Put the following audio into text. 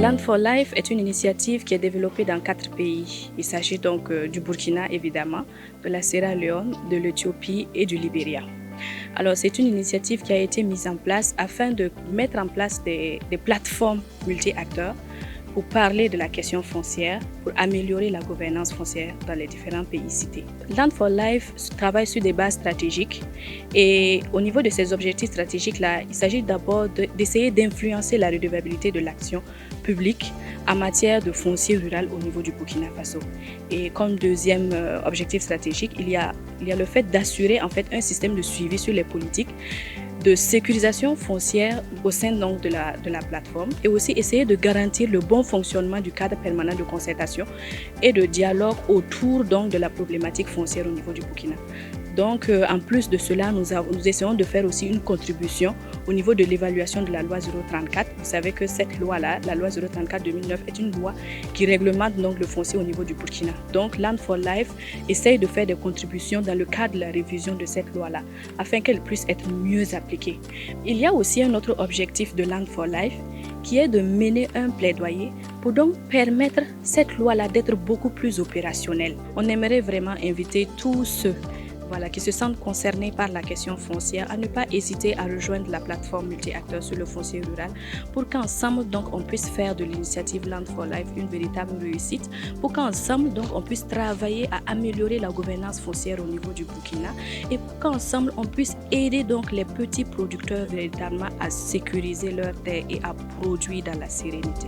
Land for Life est une initiative qui est développée dans 4 pays. Il s'agit donc du Burkina, évidemment, de la Sierra Leone, de l'Éthiopie et du Libéria. Alors, c'est une initiative qui a été mise en place afin de mettre en place des plateformes multi-acteurs pour parler de la question foncière, pour améliorer la gouvernance foncière dans les différents pays cités. Land for Life travaille sur des bases stratégiques et au niveau de ces objectifs stratégiques-là, il s'agit d'abord d'essayer d'influencer la redevabilité de l'action publique en matière de foncier rural au niveau du Burkina Faso. Et comme deuxième objectif stratégique, il y a le fait d'assurer en fait un système de suivi sur les politiques de sécurisation foncière au sein donc de la plateforme et aussi essayer de garantir le bon fonctionnement du cadre permanent de concertation et de dialogue autour donc de la problématique foncière au niveau du Burkina. Donc, en plus de cela, nous essayons de faire aussi une contribution au niveau de l'évaluation de la loi 034. Vous savez que cette loi-là, la loi 034-2009, est une loi qui réglemente donc le foncier au niveau du Burkina. Donc, Land for Life essaye de faire des contributions dans le cadre de la révision de cette loi-là, afin qu'elle puisse être mieux appliquée. Il y a aussi un autre objectif de Land for Life, qui est de mener un plaidoyer pour donc permettre cette loi-là d'être beaucoup plus opérationnelle. On aimerait vraiment inviter tous ceux qui se sentent concernés par la question foncière à ne pas hésiter à rejoindre la plateforme multi-acteurs sur le foncier rural pour qu'ensemble donc on puisse faire de l'initiative Land for Life une véritable réussite, pour qu'ensemble donc on puisse travailler à améliorer la gouvernance foncière au niveau du Burkina et pour qu'ensemble on puisse aider donc les petits producteurs véritablement à sécuriser leurs terres et à produire dans la sérénité.